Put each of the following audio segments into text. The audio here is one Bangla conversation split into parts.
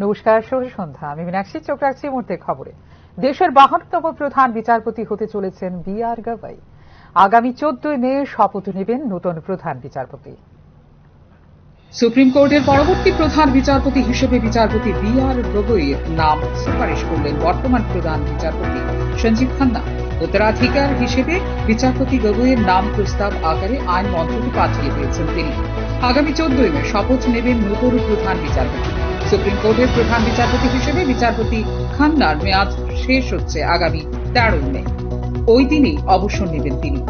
নমস্কার, শুভ সন্ধ্যা। আমি মীনাক্ষী, চোখ রাখছি মুহূর্তের খবরে। দেশের 52তম প্রধান বিচারপতি হতে চলেছেন বি.আর. গবাই। আগামী 14 মে শপথ নেবেন নতুন প্রধান বিচারপতি। সুপ্রিম কোর্টের পরবর্তী প্রধান বিচারপতি হিসেবে বিচারপতি বি.আর. গগৈর নাম সুপারিশ করলেন বর্তমান প্রধান বিচারপতি সঞ্জীব খান্না। উত্তরাধিকার হিসেবে বিচারপতি গগৈয়ের নাম প্রস্তাব আকারে আইন মন্ত্রকে পাঠিয়ে দিয়েছেন তিনি। আগামী 14 মে শপথ নেবেন নতুন প্রধান বিচারপতি। সুপ্রিম কোর্টের প্রধান বিচারপতি হিসেবে বিচারপতি খান্নার মেয়াদ শেষ হচ্ছে আগামী 13 মে। ওই দিনই অবসর নেবেন তিনি।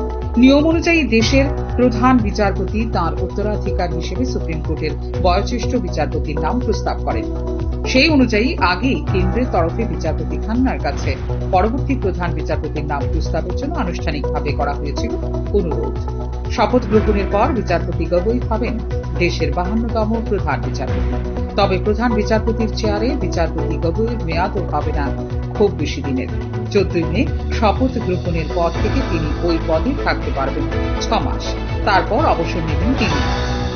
নিয়ম অনুযায়ী দেশের প্রধান বিচারপতি তাঁর উত্তরাধিকার হিসেবে সুপ্রিম কোর্টের বয়োজ্যেষ্ঠ বিচারপতির নাম প্রস্তাব করেন। সেই অনুযায়ী আগেই কেন্দ্রের তরফে বিচারপতি খান্নার কাছে পরবর্তী প্রধান বিচারপতির নাম প্রস্তাবের জন্য আনুষ্ঠানিকভাবে করা হয়েছিল অনুরোধ। শপথ গ্রহণের পর বিচারপতি গগৈ হবেন দেশের 52তম প্রধান বিচারপতি। তবে প্রধান বিচারপতির চেয়ারে বিচারপতি গগৈয়ের মেয়াদও হবে না খুব বেশি দিনের। 14 মে শপথ গ্রহণের পর থেকে তিনি ওই পদে থাকতে পারবেন 6 মাস। তারপর অবসর নেবেন তিনি।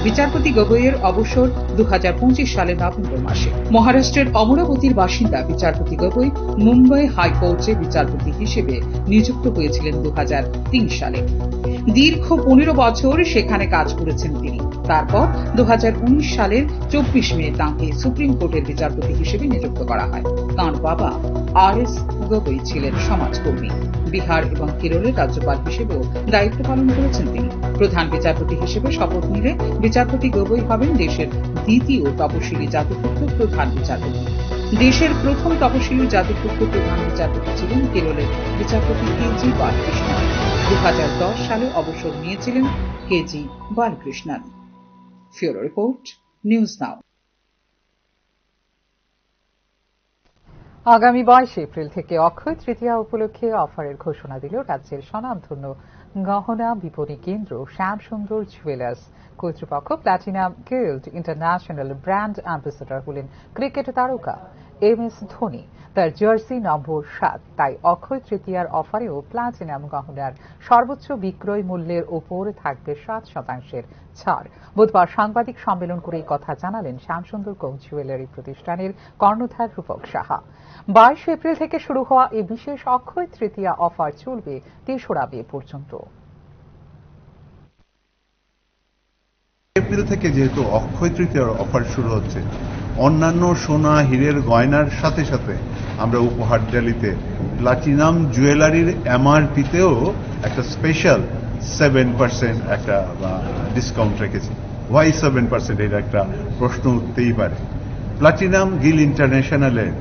বিচারপতি গগৈয়ের অবসর 2025 সালের নভেম্বর মাসে। মহারাষ্ট্রের অমরাবতীর বাসিন্দা বিচারপতি গগৈ মুম্বাই হাইকোর্টে বিচারপতি হিসেবে নিযুক্ত হয়েছিলেন 2003 সালে। দীর্ঘ 15 বছর সেখানে কাজ করেছেন তিনি। তারপর 2019 সালের 24 মে তাঁকে সুপ্রিম কোর্টের বিচারপতি হিসেবে নিযুক্ত করা হয়। তাঁর বাবা আর.এস. গগৈ ছিলেন সমাজকর্মী। বিহার এবং কেরলের রাজ্যপাল হিসেবেও দায়িত্ব পালন করেছেন তিনি। প্রধান বিচারপতি হিসেবে শপথ নিলে বিচারপতি গগৈ হবেন দেশের দ্বিতীয় তপশিলি জাতিভুক্ত প্রধান বিচারপতি। দেশের প্রথম তপশিলি জাতিভুক্ত প্রধান বিচারপতি ছিলেন কেরলের বিচারপতি কে.জি. বালকৃষ্ণন। 2010 সালে অবসর নিয়েছিলেন কে.জি. বালকৃষ্ণন। ফিউরো রিপোর্ট, নিউজ নাও। আগামী 22 এপ্রিল থেকে অক্ষয় তৃতীয়া উপলক্ষে অফারের ঘোষণা দিল রাজ্যের স্বনামধন্য গহনা বিপণী কেন্দ্র শ্যামসুন্দর জুয়েলার্স কর্তৃপক্ষ। Platinum guild international brand ambassador হলেন ক্রিকেট তারকা এম.এস. ধোনি। তার জার্সি নম্বর 7। তাই অক্ষয় তৃতীয়ার অফারেও প্লাটিনাম গহনার সর্বোচ্চ বিক্রয় মূল্যের ওপর থাকবে 7% ছাড়। বুধবার সাংবাদিক সম্মেলন করে এই কথা জানালেন শ্যামসুন্দর কো জুয়েলারি প্রতিষ্ঠানের কর্ণধার রূপক সাহা। 22 এপ্রিল থেকে শুরু হওয়া এই বিশেষ অক্ষয় তৃতীয়া অফার চলবে 3রা মে পর্যন্ত। এপ্রিল থেকে যেহেতু অক্ষয় তৃতীয়ার অফার শুরু হচ্ছে, অন্যান্য সোনা হীরের গয়নার সাথে সাথে আমরা উপহার ডালিতে প্লাটিনাম জুয়েলারির এমআরপিতেও একটা স্পেশাল 7% একটা ডিসকাউন্ট রেখেছি। ওয়াই 7%? এটা একটা প্রশ্ন উঠতেই পারে। প্লাটিনাম গিল ইন্টারন্যাশনালের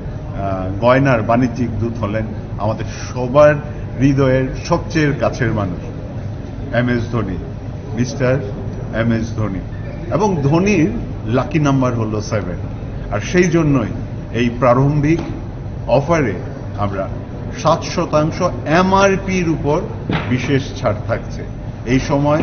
গয়নার বাণিজ্যিক দূত হলেন আমাদের সবার হৃদয়ের সবচেয়ে কাছের মানুষ M S. Dhoni, mister M S. Dhoni. এবং ধোনির লাকি নাম্বার হলো 7। আর সেই জন্যই এই প্রারম্ভিক অফারে আমরা 7% এমআরপির উপর বিশেষ ছাড় থাকছে এই সময়।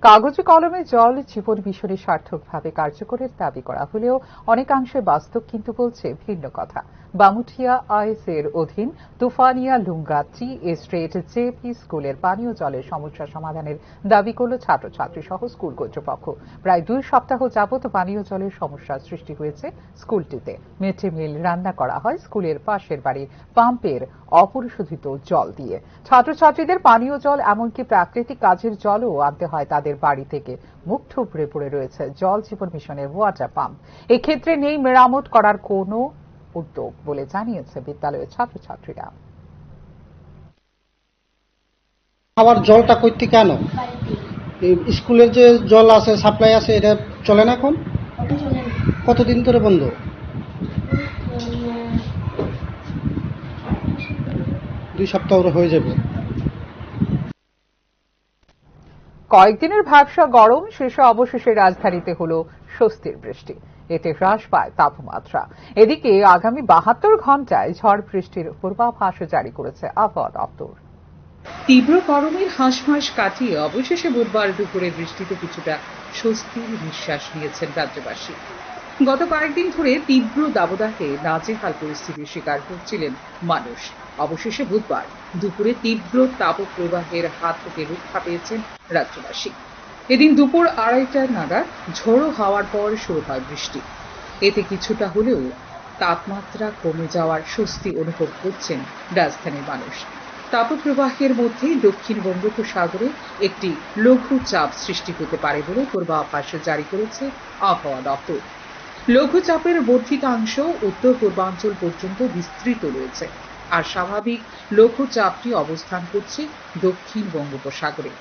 কাগজে কলমে জল জীবন মিশনে সার্থকভাবে কার্যকরের দাবি করা হলেও অনেকাংশে বাস্তব কিন্তু বলছে ভিন্ন কথা। বামুঠিয়া আইএস এর অধীন Tufania Lunga tea estate JP স্কুলের পানীয় জলের সমস্যা সমাধানের দাবি করল ছাত্রছাত্রী সহ স্কুল কর্তৃপক্ষ। প্রায় 2 সপ্তাহ যাবৎ পানীয় জলের সমস্যার সৃষ্টি হয়েছে স্কুলটিতে। মিড ডে মিল রান্না করা হয় স্কুলের পাশের বাড়ির পাম্পের অপরিশোধিত জল দিয়ে। ছাত্রছাত্রীদের পানীয় জল এমনকি প্রাকৃতিক কাজের জলও আনতে হয় তাদের বাড়ি থেকে। মুখ থুবড়ে পড়ে রয়েছে জল জীবন মিশনের ওয়াটার পাম্প। এক্ষেত্রে নেই মেরামত করার কোনো উদ্যোগ বলে জানিয়েছে বিদ্যালয়ের ছাত্রছাত্রীরা। খাবার জলটা কইতে কেন স্কুলের যে জল আছে সাপ্লাই আছে এটা চলে না এখন? কতদিন ধরে বন্ধ? দুই সপ্তাহ হয়ে যাবে। কয়েকদিনের ভ্যাপসা গরম শেষে অবশেষে রাজধানীতে হলো স্বস্তির বৃষ্টি। এতে হ্রাস পায় তাপমাত্রা। এদিকে আগামী 72 ঘন্টায় ঝড় বৃষ্টির পূর্বাভাস জারি করেছে আবহাওয়া দপ্তর। তীব্র গরমের হাঁসফাঁস কাটিয়ে অবশেষে বুধবার দুপুরে বৃষ্টিতে কিছুটা স্বস্তির নিঃশ্বাস নিয়েছেন রাজ্যবাসী। গত কয়েকদিন ধরে তীব্র দাবদাহে নাজেহাল পরিস্থিতির শিকার হচ্ছিলেন মানুষ। অবশেষে বুধবার দুপুরে তীব্র তাপপ্রবাহের হাত থেকে রক্ষা পেয়েছেন রাজ্যবাসী। এদিন দুপুর 2:30 নাগাদ ঝোড়ো হাওয়ার পর শুরু হয় বৃষ্টি। এতে কিছুটা হলেও তাপমাত্রা কমে যাওয়ার স্বস্তি অনুভব করছেন রাজধানীর মানুষ। তাপপ্রবাহের মধ্যে দক্ষিণ বঙ্গোপসাগরে একটি লঘু চাপ সৃষ্টি হতে পারে বলে পূর্বাভাস জারি করেছে আবহাওয়া দপ্তর। লঘুচাপের বর্ধিতাংশ উত্তর পূর্বাঞ্চল পর্যন্ত বিস্তৃত রয়েছে, আর স্বাভাবিক লঘুচাপটি অবস্থান করছে দক্ষিণ বঙ্গোপসাগরে।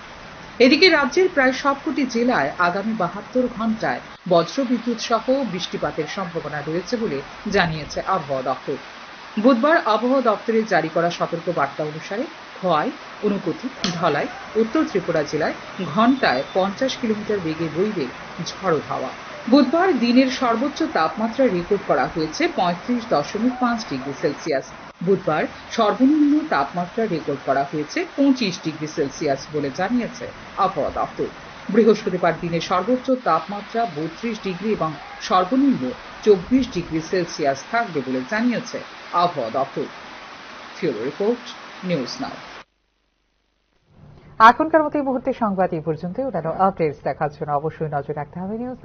এদিকে রাজ্যের প্রায় সবকটি জেলায় আগামী 72 ঘন্টায় বজ্রবিদ্যুৎ সহ বৃষ্টিপাতের সম্ভাবনা রয়েছে বলে জানিয়েছে আবহাওয়া দপ্তর। বুধবার আবহাওয়া দপ্তরের জারি করা সতর্ক বার্তা অনুসারে খোয়াই, ঊনকোটি, ধলাই, উত্তর ত্রিপুরা জেলায় ঘন্টায় 50 কিলোমিটার বেগে বইবে ঝড়ো হাওয়া। বুধবার দিনের সর্বোচ্চ তাপমাত্রা রেকর্ড করা হয়েছে 35.5 ডিগ্রি সেলসিয়াস। বুধবার সর্বনিম্ন তাপমাত্রা রেকর্ড করা হয়েছে 25 ডিগ্রি সেলসিয়াস বলে জানিয়েছে আবহাওয়া দপ্তর। বৃহস্পতিবার দিনের সর্বোচ্চ তাপমাত্রা 32 ডিগ্রি এবং সর্বনিম্ন 24 ডিগ্রি সেলসিয়াস থাকবে বলে জানিয়েছে আবহাওয়া দপ্তর। ফিউরো রিপোর্ট, নিউজ নাও। এখনকার মতো এই মুহূর্তে সংবাদ এই পর্যন্ত। অন্যান্য আপডেটস দেখার জন্য অবশ্যই নজর রাখতে হবে নিউজ